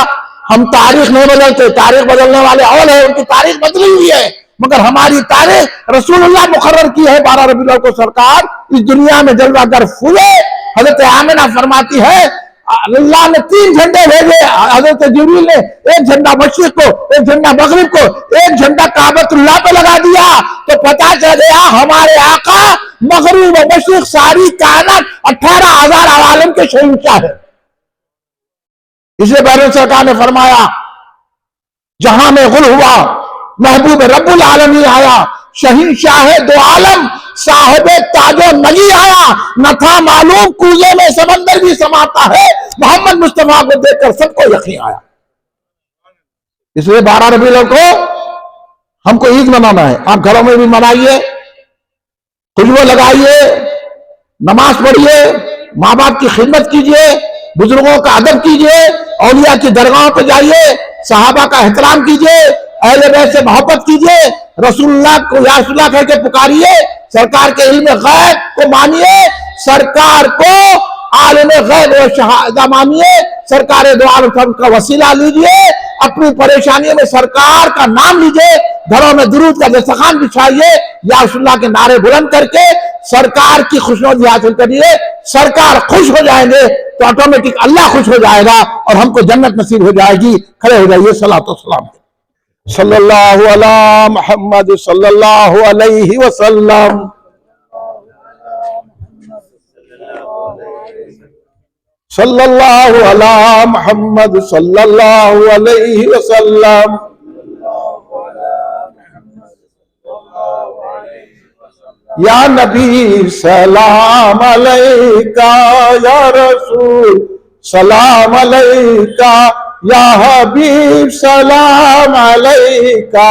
हम तारीख नहीं बदलते, तारीख बदलने वाले और है, उनकी तारीख बदली हुई है, मगर हमारी तारीख रसूलुल्लाह मुकर्रर की है। 12 रबीउल अव्वल को सरकार इस दुनिया में जलवा कर फूले। हजरत आमिना फरमाती है अल्लाह ने 3 झंडे भेजे हजरत जिब्रील ने, एक झंडा मशरिक को, एक झंडा मगरिब को, एक झंडा काबतुल्लाह पे लगा दिया, तो पता चल गया हमारे आका मगरिब और मशरिक सारी कायनात 18,000 आवालम के शहंशाह है। इसलिए बैरन सरकार ने फरमाया जहां में गुल हुआ महबूब रब्बुल आलमीन आया, शहंशाह दो आलम साहिब ताजो नगी आया, न था मालूम कूजे में समंदर भी समाता है, मोहम्मद मुस्तफा को देखकर सबको यकीन आया। इसलिए 12 रबीउल अव्वल को हमको ईद मनाना है। आप घरों में भी मनाइए, खुशबू लगाइए, नमाज पढ़िए, माँ बाप की खिदमत कीजिए, बुजुर्गों का अदब कीजिए, औलिया की दरगाहों पर जाइए, सहाबा का एहतराम कीजिए, अहले बैत से मोहब्बत कीजिए, रसूलुल्लाह को या रसूलुल्लाह कह के पुकारिए, सरकार के इल्म गैब को मानिए, सरकार को आलिम गैब व शहादा मानिए, सरकार दो आलम का वसीला लीजिए, अपनी परेशानियों में सरकार का नाम लीजिए, घरों में दुरूद का दस्तरखान बिछाइए, या रसूलुल्लाह के नारे बुलंद करके सरकार की खुशनुदी हासिल करिए। सरकार खुश हो जाएंगे तो ऑटोमेटिक अल्लाह खुश हो जाएगा और हमको जन्नत नसीब हो जाएगी। खड़े हो जाइए, सलातो सलाम सल्लल्लाहु अला मुहम्मद सल्लल्लाहु अलैहि वसल्लम। सल्लल्लाहु अला मुहम्मद सल्लल्लाहु अलैहि वसल्लम। या नबी सलाम अलैका, या रसूल सलाम अलैका, या हबीब सलाम अलैका,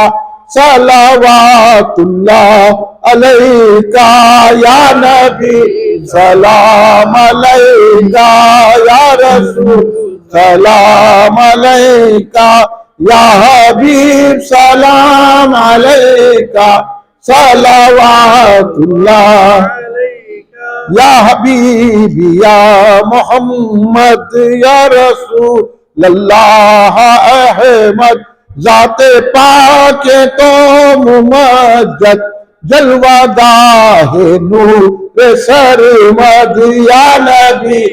सलावतुल्लाह अलैका, या नबी सलाम अलैका, या रसूल सलाम अलैका, या हबीब सलाम अलैका, सलावतुल्लाह या हबीबी या मोहम्मद, या रसूलल्लाह अहमद, जाते पाके तो मुमज्जद, जलवागाहे नूर सरमद, या नबी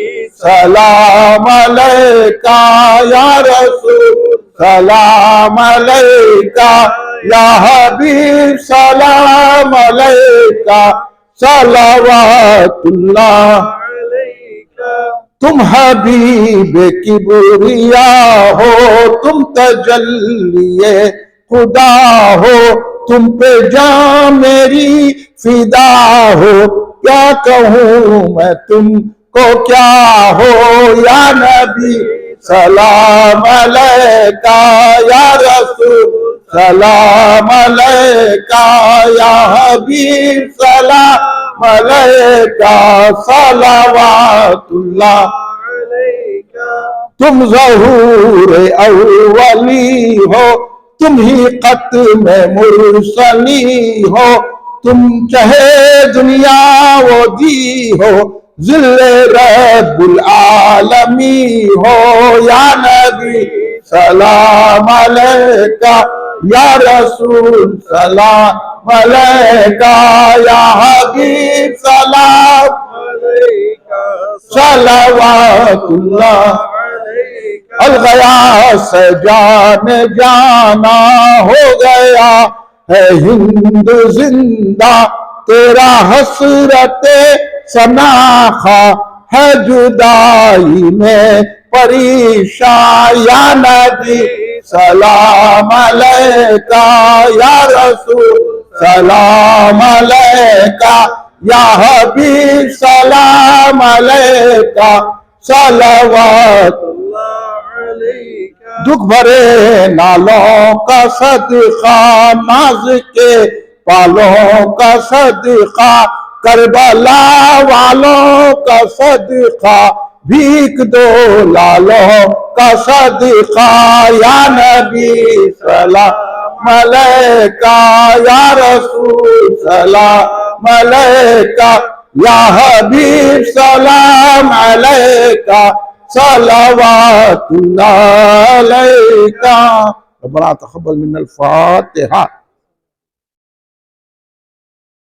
सलाम अलैका, या रसूल सलाम अलैका, या हबीब सलाम अलैका, सलावतुल्लाह अलैका। तुम हबीब किबरिया हो, तुम तजल्लिए खुदा हो, तुम पे जान मेरी फिदा हो, क्या कहूँ मैं तुमको क्या हो, या नबी सलाम अलैका, या रसूल सलाम अलैका, या हबीब सलाम अलैका, सलावतुल्लाह अलैका। तुम ज़हूर अव्वली हो, तुम ही ख़त्म मुरसली हो, तुम चाहे दुनिया वो दी हो, ज़िल्ले रब्बुल आलमी हो, या नबी सलाम अलैका, या रसूल सलाम अलैका, या हबीब सलाम अलैका, सलावतुल्लाह अलैका। अलगया से जान जाना हो गया है हिंद जिंदा, तेरा हसरते सनाखा है जुदाई में परेशान, या नबी सलाम अलैका, या रसूल सलाम अलैका, या हबीब सलाम अलैका, सलावतुल्लाह अलैका। दुख भरे नालों का सदका, नाज के पालों का सदका, करबला वालों का सदका, भीख दो लालों का सदका, या नबी सलाम अलैका, या रसूल सलाम अलैका, या हबीब सलाम अलैका, सलावतुल्लाह अलैका। रब्बना तक़ब्बल मिन्नल फ़ातिहा।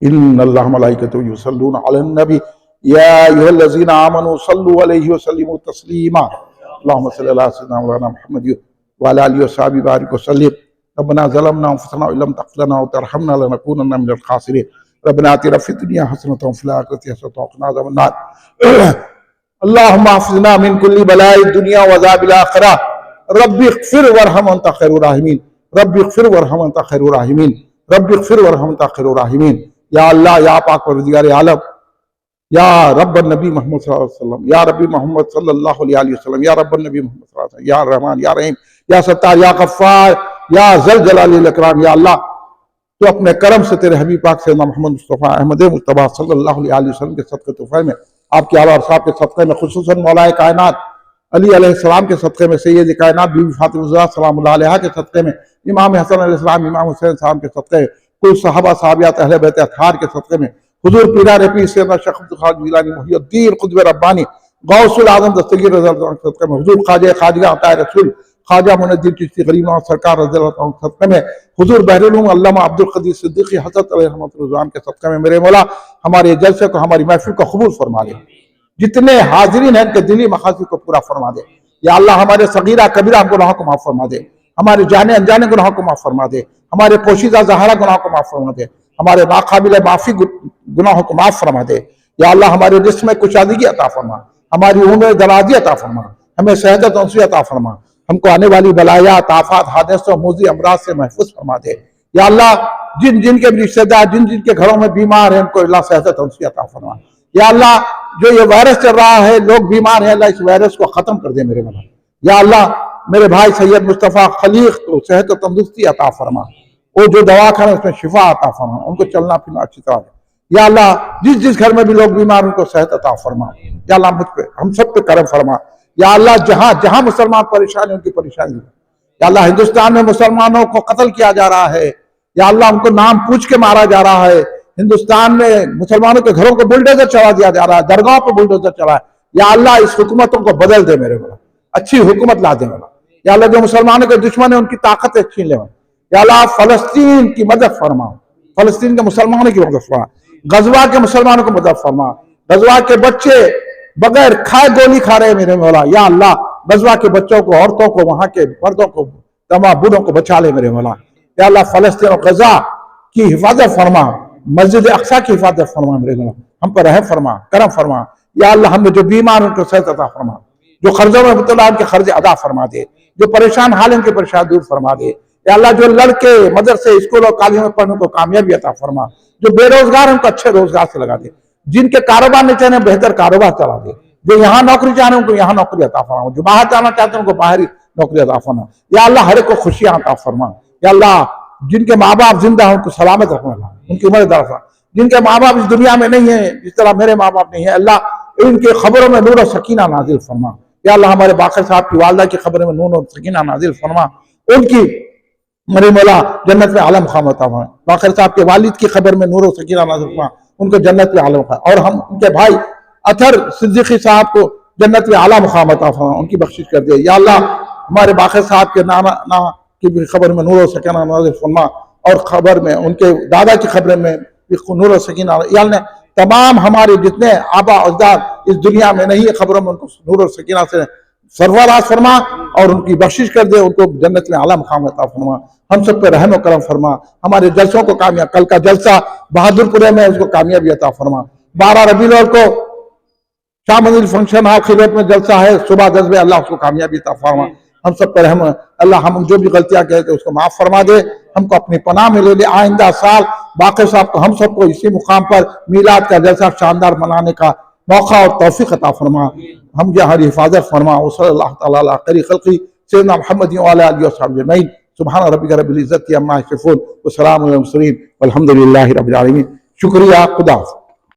इन्नल्लाह मलाइकतहु युसल्लूना अलन नबी या अय्युहल्लज़ीना आमनू सल्लु अलैहि व सल्लिमू तस्लीमा अल्लाहुम्मा सल्लि अला सय्यिदिना मौलाना मुहम्मद व अला आलिहि व सहाबिहि बारिक व सल्लिम रब्बना ज़लमना अनफुसना व इल्लम तग़फिर लना व तरहमना लनकूनन्ना मिनल ख़ासिरीन रब्बना आतिना फ़िद दुनिया हसनतन व फ़िल आखिरति हसनतन व क़िना अज़ाबन नार अल्लाहुम्मा हफ़िज़ना मिन कुल्ली बलाइद दुनिया व अज़ाबिल आखिरह रब्बि इग़फ़िर वरहम अंता खैरुर राहिमीन रब्बि इग़फ़िर वरहम अंता खैरुर राहिमीन रब्बि इग़फ़िर वरहम अंता खैरुर राहिमीन। या अल्लाह, या पाक परवरदिगार आलम, या रब्ब नबी मोहम्मद सल्लल्लाहु अलैहि वसल्लम, या रब्बी मोहम्मद सल्लल्लाहु अलैहि वसल्लम, या रब्ब नबी मोहम्मद सल्लल्लाहु अलैहि वसल्लम, या रहमान या रहीम या सत्तार या गफ्फार या ज़ल जलालिल इकराम। या अल्लाह, तो अपने करम से तेरे हबीब पाक सैयदना मोहम्मद मुस्तफ़ा अहमद मुज्तबा सल्लल्लाहु अलैहि वसल्लम के सदक़े तुफ़ैल में, आपके आला और साहब के सदक़े में, खुसूसन मौलाए कायनात अली अलैहिस्सलाम के सदक़े में, सैयद कायनात बीबी फातिमा ज़हरा सलामुल्लाह अलैहा के सदक़े में, इमाम हसन अलैहिस्सलाम, इमाम हुसैन साहब के सदक़े में, कुल सहाबा साहबियात अहले बैत अतहार के सदक़े में, हुज़ूर पीरान पीर सैयदना शेख अब्दुल क़ादिर जिलानी मुहियुद्दीन क़ुत्ब रब्बानी गौसुल आज़म दस्तगीर रज़ी अल्लाह अन्हु के सदक़े में, हुज़ूर ख़ाजा अताए रसूल ख्वाजा मुइनुद्दीन चिश्ती गरीब नवाज़ सरकार रज़ी अल्लाह अन्हु के सदक़े में, हुज़ूर बहरुल उलूम अल्लामा अब्दुल क़दीर सिद्दीक़ी हज़रत अलैहि रहमतुर रिज़वान के सदक़े में, मेरे मौला हमारे जलसे को, हमारी महफ़िल को कबूल फरमा दे। जितने हाज़रीन हैं उनके दिली मक़ासिद को पूरा फरमा दे। या अल्लाह, हमारे सगीरा कबीरा गुनाहों को माफ़ फरमा दे, हमारे जाने अनजाने गुनाहों को माफ़ फरमा दे, हमारे पोशीदा ज़ाहिरा गुनाहों को माफ़ फरमा दे, हमारे नाक़ाबिल माफ़ी गुनाहों को माफ़ फरमा दे। या अल्लाह, हमारे रिज़्क़ में कुशादगी अता फरमा, हमारी उम्र दराज़ी अता फरमा, हमें सेहत तौसीअ अता फरमा, हमको आने वाली बलायात आफात हादिसों मूज़ी अमराज से महफूज फरमा दे। या अल्लाह, जिन जिन के रिश्तेदार जिन जिन के घरों में बीमार हैं उनको अल्लाह सेहत तौसीअ अता फरमा। या अल्लाह, जो ये वायरस चल रहा है, लोग बीमार हैं, अल्लाह इस वायरस को खत्म कर दे मेरे मौला। या अल्लाह, मेरे भाई सैयद मुस्तफ़ा खलीक को सेहत और तंदुरुस्ती अता फरमा, वो जो दवा खाना उसमें शिफा अता फरमा, उनको चलना फिरना अच्छी तरह दे। या अल्लाह, जिस जिस घर में भी लोग बीमार उनको सेहत अता फरमा। या अल्लाह, मुझ पे हम सब पे करम फरमा। या अल्लाह, जहाँ जहाँ मुसलमान परेशान है उनकी परेशानी। या अल्लाह, हिंदुस्तान में मुसलमानों को कत्ल किया जा रहा है, या अल्लाह उनको नाम पूछ के मारा जा रहा है। हिंदुस्तान में मुसलमानों के घरों को बुलडोजर चला दिया जा रहा है, दरगाह पर बुलडोजर चला है। या अल्लाह, इस हुकूमतों को बदल दे मेरे मौला, अच्छी हुकूमत ला दे मेरा। या अल्लाह, जो मुसलमानों के दुश्मन है उनकी ताकतें छीन ले। या अल्लाह, फलस्तीन की मदद फरमा, फलस्तीन के मुसलमानों की मदद फरमा, गजवा के मुसलमानों को मदद फरमा। गजवा के बच्चे बगैर खाए गोली खा रहे हैं मेरे मौला। या अल्लाह, गजवा के बच्चों को, औरतों को, वहां के मर्दों को, तमाम बूढ़ों को बचा ले मेरे मौला। या अल्लाह, फलस्तीन और गजा की हिफाजत फरमा, मस्जिद अक्सा की हिफाजत फरमा मेरे मौला, हम पर रहम फरमा, करम फरमा। या अल्लाह, हमें जो बीमार उनको सेहत अता फरमा, जो कर्जों में मुब्तला उनके कर्ज अदा फरमा दे, जो परेशान हाल है उनके परेशान दूर फरमा दे। या अल्लाह, जो लड़के मदरसे स्कूल और कॉलेज में पढ़ने को कामयाबी अता फरमा, जो बेरोजगार उनको अच्छे रोजगार से लगा दे, जिनके कारोबार नहीं चाहने बेहतर कारोबार चला दे, जो यहाँ नौकरी चाहने उनको यहाँ नौकरी अता फरमा, जो बाहर जाना चाहते हैं उनको बाहरी नौकरी अता फरमा। या अल्लाह, हर एक को खुशियां अता फरमा। या अल्लाह, जिनके माँ बाप जिंदा हैं उनको सलामत रखना, उनकी उम्र दराज, जिनके माँ बाप इस दुनिया में नहीं है, जिस तरह मेरे माँ बाप नहीं है, अल्लाह इनके खबरों में नूर और सकीना नाजिल फरमा। या अल्लाह, हमारे बाकर साहब की वालदा की खबरों में नूर और सकीना नाजिल फरमा, उनकी मेरे मौला जन्नत में आलम खाम अता फरमा। बाकर साहब के वालिद की खबर में नूर और सकीना नाजिल फरमा, उनको जन्नत में आलम खा, और हम उनके भाई अथर सिद्दीकी साहब को जन्नत में आला मुकाम अता फरमा, उनकी बख्शिश कर दे। या अल्लाह, हमारे बाकर साहब के नाना की भी खबर में नूर और सकीना नाजिल फरमा, और खबर में उनके दादा की खबर में नूर और सकीना। या अल्लाह, तमाम हमारे जितने आबा अजदाद इस दुनिया में नहीं है, खबरों में उनको नूर और सकीना से सरफराज फरमा और उनकी बख्शिश कर दे, उनको जन्नत में आला मुकाम अता फरमा। हम सब पे रहम और करम फरमा, हमारे जलसों को कामयाब, कल का जलसा बहादुरपुरे में उसको कामयाबी अता फरमा। 12 रबीउल अव्वल को शाह मंजिल फंक्शन हॉल खिदमत में जलसा है, सुबह 10 बजे, अल्लाह उसको कामयाबी अता फरमा। हम सब पे रहम, अल्लाह हम जो भी गलतियां कहते उसको माफ फरमा दे, हमको अपनी पनाह में ले ले। आइंदा साल बाकर साहब को, हम सबको इसी मुकाम पर मीलाद का जलसा शानदार मनाने का मौका और तौफीक अता फरमा, हम हमारी हिफाजत फरमा। सल्लल्लाहु तआला अला खैरि खल्क़ी सय्यिदना मुहम्मद व अला आलिहि व सहबिहि अजमईन। सुब्हान रब्बिका रब्बिल इज्जति अम्मा यसिफून व सलामुन अलल मुरसलीन वल्हम्दुलिल्लाहि रब्बिल आलमीन। शुक्रिया, खुदा।